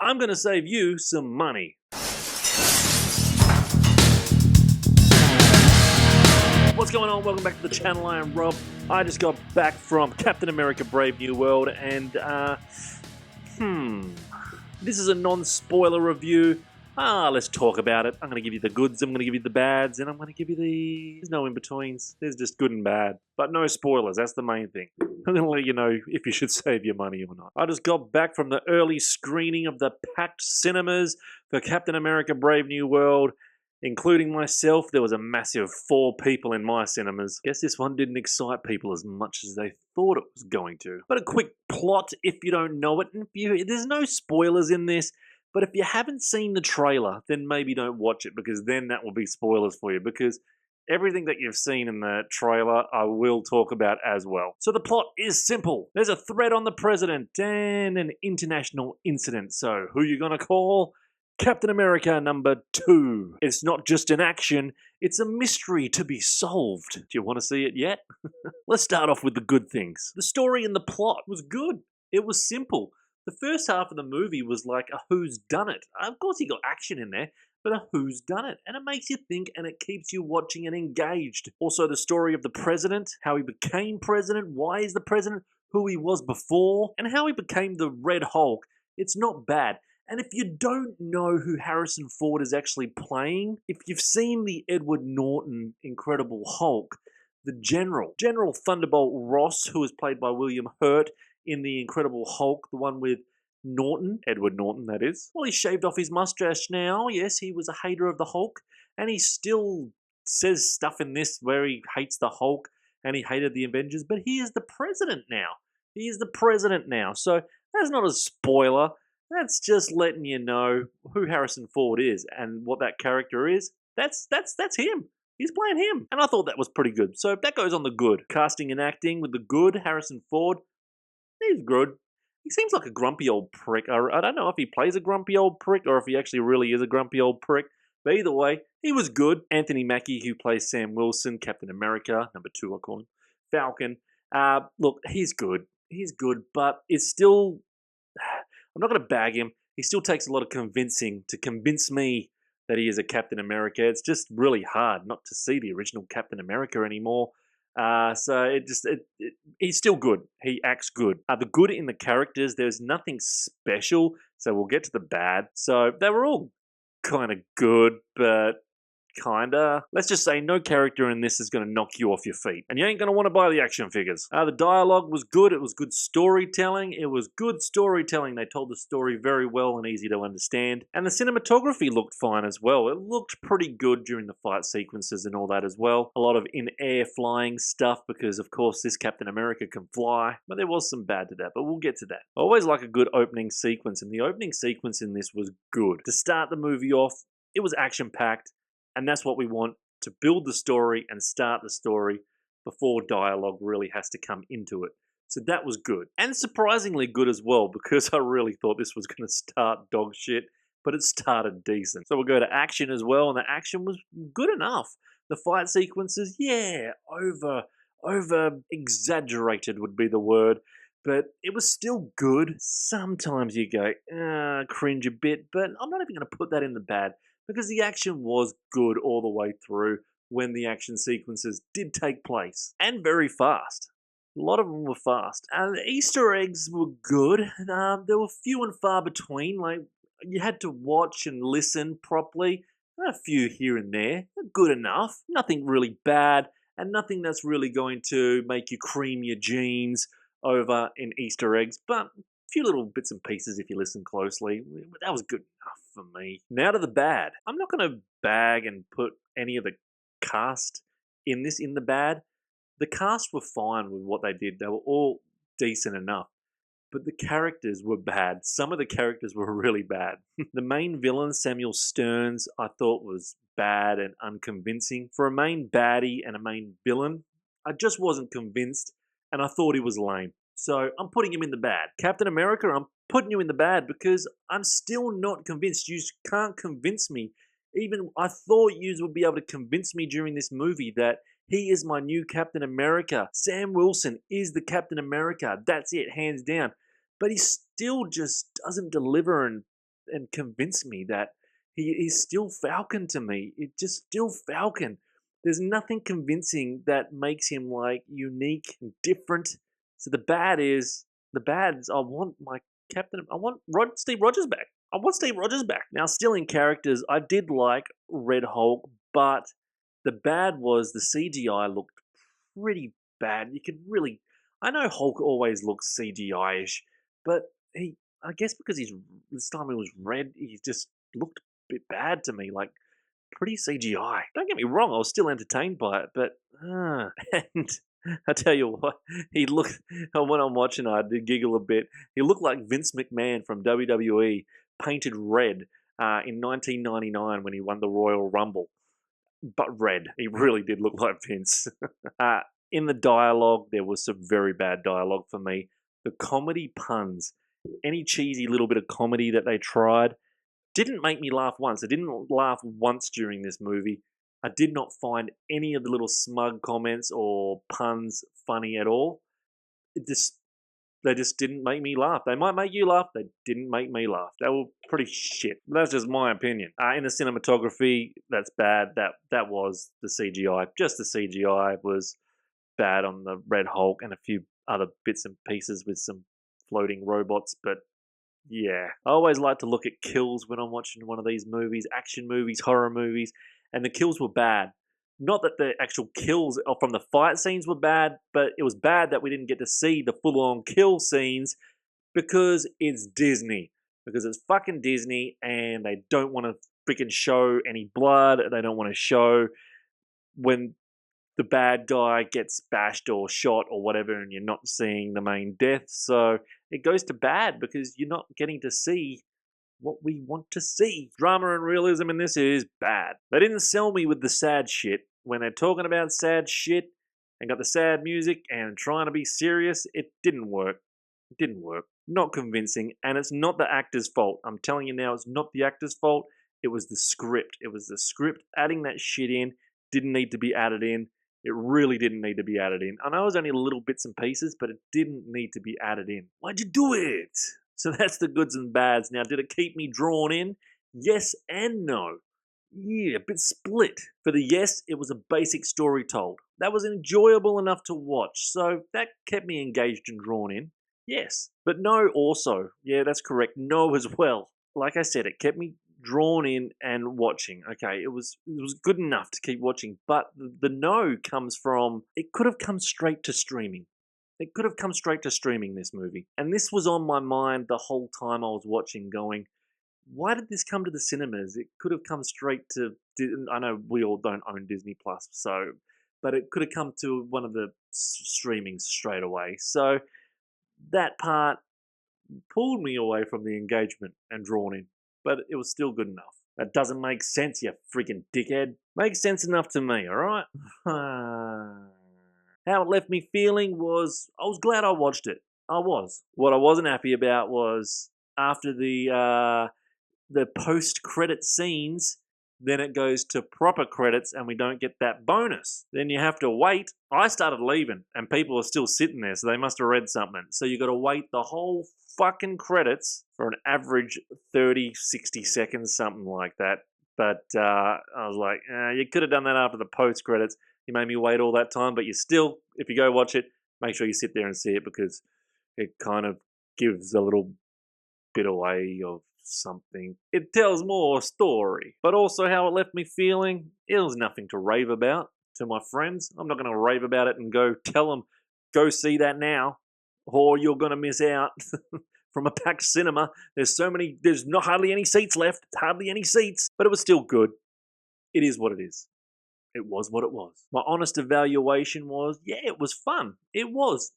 I'm going to save you some money. What's going on? Welcome back to the channel. I am Rob. I just got back from Captain America Brave New World, and this is a non-spoiler review. Let's talk about it. I'm going to give you the goods, I'm going to give you the bads, and I'm going to give you there's no in-betweens. There's just good and bad. But no spoilers, that's the main thing. I'm going to let you know if you should save your money or not. I just got back from the early screening of the packed cinemas for Captain America Brave New World. Including myself, there was a massive 4 people in my cinemas. Guess this one didn't excite people as much as they thought it was going to. But a quick plot if you don't know it. And there's no spoilers in this, but if you haven't seen the trailer, then maybe don't watch it, because then that will be spoilers for you, because everything that you've seen in the trailer, I will talk about as well. So the plot is simple. There's a threat on the president and an international incident. So who are you going to call? Captain America #2. It's not just an action, it's a mystery to be solved. Do you want to see it yet? Let's start off with the good things. The story and the plot was good. It was simple. The first half of the movie was like a who's done it. Of course you got action in there, but a who's done it. And it makes you think and it keeps you watching and engaged. Also the story of the president, how he became president, why is the president, who he was before, and how he became the Red Hulk. It's not bad. And if you don't know who Harrison Ford is actually playing, if you've seen the Edward Norton Incredible Hulk, the General Thunderbolt Ross, who was played by William Hurt in the Incredible Hulk, the one with Norton, Edward Norton that is. Well, he shaved off his mustache now. Yes, he was a hater of the Hulk, and he still says stuff in this where he hates the Hulk and he hated the Avengers, but he is the president now. He is the president now. So that's not a spoiler. That's just letting you know who Harrison Ford is and what that character is. That's him. He's playing him. And I thought that was pretty good. So that goes on the good. Casting and acting with the good, Harrison Ford, he's good. He seems like a grumpy old prick. I don't know if he plays a grumpy old prick or if he actually really is a grumpy old prick. But either way, he was good. Anthony Mackie, who plays Sam Wilson, Captain America, #2 I call him, Falcon. Look, he's good. He's good, but it's still... I'm not going to bag him. He still takes a lot of convincing to convince me that he is a Captain America. It's just really hard not to see the original Captain America anymore. So he's still good. He acts good. The good in the characters, there's nothing special. So we'll get to the bad. So they were all kind of good, but kinda. Let's just say no character in this is going to knock you off your feet. And you ain't going to want to buy the action figures. The dialogue was good. It was good storytelling. They told the story very well and easy to understand. And the cinematography looked fine as well. It looked pretty good during the fight sequences and all that as well. A lot of in-air flying stuff because, of course, this Captain America can fly. But there was some bad to that, but we'll get to that. I always like a good opening sequence, and the opening sequence in this was good. To start the movie off, it was action-packed. And that's what we want, to build the story and start the story before dialogue really has to come into it. So that was good. And surprisingly good as well, because I really thought this was going to start dog shit, but it started decent. So we'll go to action as well, and the action was good enough. The fight sequences, yeah, over-exaggerated would be the word, but it was still good. Sometimes you go, cringe a bit, but I'm not even going to put that in the bad, because the action was good all the way through when the action sequences did take place. And very fast. A lot of them were fast. And the Easter eggs were good. There were few and far between. Like, you had to watch and listen properly. A few here and there. Good enough. Nothing really bad. And nothing that's really going to make you cream your jeans over in Easter eggs. But few little bits and pieces if you listen closely. That was good enough for me. Now to the bad. I'm not going to bag and put any of the cast in the bad. The cast were fine with what they did. They were all decent enough. But the characters were bad. Some of the characters were really bad. The main villain, Samuel Stearns, I thought was bad and unconvincing. For a main baddie and a main villain, I just wasn't convinced, and I thought he was lame. So I'm putting him in the bad. Captain America, I'm putting you in the bad because I'm still not convinced. You can't convince me. Even I thought you would be able to convince me during this movie that he is my new Captain America. Sam Wilson is the Captain America. That's it, hands down. But he still just doesn't deliver, and and convince me that he is still Falcon to me. It's just still Falcon. There's nothing convincing that makes him like unique and different. So the bads. I want my Captain. I want Steve Rogers back. I want Steve Rogers back. Now, still in characters, I did like Red Hulk, but the bad was the CGI looked pretty bad. You could really, I know Hulk always looks CGI-ish, but I guess because this time it was red, he just looked a bit bad to me, like pretty CGI. Don't get me wrong, I was still entertained by it, but and I tell you what, he looked. When I'm watching, I did giggle a bit. He looked like Vince McMahon from WWE, painted red in 1999 when he won the Royal Rumble, but red. He really did look like Vince. uh, in the dialogue, there was some very bad dialogue for me. The comedy puns, any cheesy little bit of comedy that they tried, didn't make me laugh once. I didn't laugh once during this movie. I did not find any of the little smug comments or puns funny at all. They just didn't make me laugh. They might make you laugh. They didn't make me laugh. They were pretty shit. That's just my opinion. In the cinematography, that's bad. That was the CGI. Just the CGI was bad on the Red Hulk and a few other bits and pieces with some floating robots. But yeah, I always like to look at kills when I'm watching one of these movies, action movies, horror movies, and the kills were bad. Not that the actual kills from the fight scenes were bad, but it was bad that we didn't get to see the full-on kill scenes because it's Disney. Because it's fucking Disney and they don't want to freaking show any blood. They don't want to show when the bad guy gets bashed or shot or whatever and you're not seeing the main death. So it goes to bad because you're not getting to see what we want to see. Drama and realism in this is bad. They didn't sell me with the sad shit. When they're talking about sad shit and got the sad music and trying to be serious, it didn't work. It didn't work. Not convincing, and it's not the actor's fault. I'm telling you now, it's not the actor's fault. It was the script. It was the script. Adding that shit in didn't need to be added in. It really didn't need to be added in. I know it was only little bits and pieces, but it didn't need to be added in. Why'd you do it? So that's the goods and bads. Now, did it keep me drawn in? Yes and no. Yeah, a bit split. For the yes, it was a basic story told. That was enjoyable enough to watch, so that kept me engaged and drawn in. Yes. But no also. Yeah, that's correct. No as well. Like I said, it kept me drawn in and watching. Okay, it was good enough to keep watching, but the no comes from it could have come straight to streaming. It could have come straight to streaming, this movie. And this was on my mind the whole time I was watching, going, why did this come to the cinemas? It could have come straight to, I know we all don't own Disney Plus, so, but it could have come to one of the streamings straight away. So that part pulled me away from the engagement and drawn in, but it was still good enough. That doesn't make sense, you freaking dickhead. Makes sense enough to me, alright? How it left me feeling was, I was glad I watched it. I was. What I wasn't happy about was after the post-credit scenes, then it goes to proper credits and we don't get that bonus. Then you have to wait. I started leaving and people are still sitting there, so they must have read something. So you got to wait the whole fucking credits for an average 30, 60 seconds, something like that. But I was like, you could have done that after the post-credits. You made me wait all that time, but you still, if you go watch it, make sure you sit there and see it because it kind of gives a little bit away of something. It tells more story, but also how it left me feeling. It was nothing to rave about to my friends. I'm not going to rave about it and go tell them, go see that now, or you're going to miss out from a packed cinema. There's not hardly any seats left. Hardly any seats, but it was still good. It is what it is. It was what it was. My honest evaluation was, yeah, it was fun. It was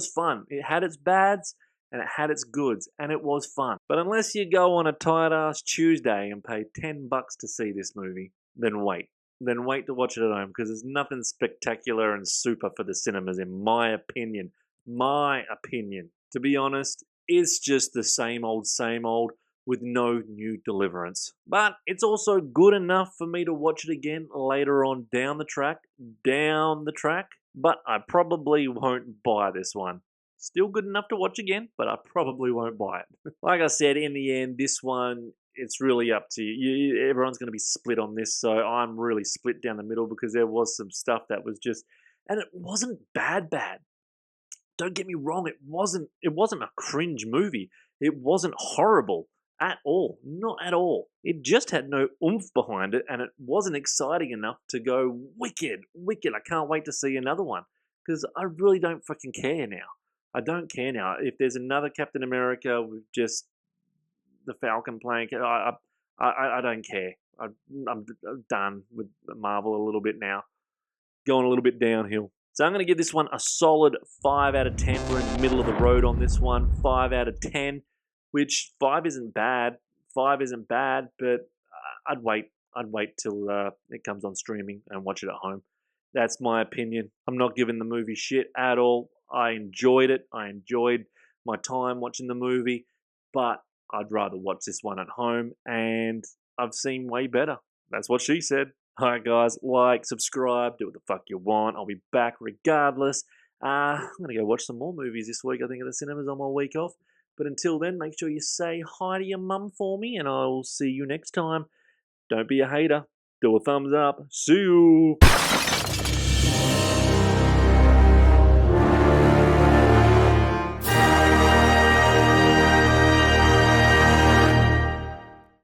fun. It had its bads and it had its goods, and it was fun. But unless you go on a tight-ass Tuesday and pay $10 to see this movie, then wait. Then wait to watch it at home, because there's nothing spectacular and super for the cinemas, in my opinion. My opinion. To be honest, it's just the same old, with no new deliverance. But it's also good enough for me to watch it again later on down the track. But I probably won't buy this one. Still good enough to watch again, but I probably won't buy it. Like I said, in the end, this one, it's really up to you. Everyone's going to be split on this, so I'm really split down the middle because there was some stuff that was just, and it wasn't bad. Don't get me wrong, it wasn't a cringe movie. It wasn't horrible at all. Not at all. It just had no oomph behind it, and it wasn't exciting enough to go wicked, wicked. I can't wait to see another one. Because I really don't fucking care now. I don't care now. If there's another Captain America with just the Falcon playing, I don't care. I'm done with Marvel a little bit now. Going a little bit downhill. So I'm going to give this one a solid 5 out of 10. We're in the middle of the road on this one. 5 out of 10, which 5 isn't bad. 5 isn't bad, but I'd wait. I'd wait till it comes on streaming and watch it at home. That's my opinion. I'm not giving the movie shit at all. I enjoyed it. I enjoyed my time watching the movie, but I'd rather watch this one at home, and I've seen way better. That's what she said. Alright guys, like, subscribe, do what the fuck you want. I'll be back regardless. I'm going to go watch some more movies this week, I think, at the cinemas on my week off. But until then, make sure you say hi to your mum for me, and I will see you next time. Don't be a hater. Do a thumbs up. See you.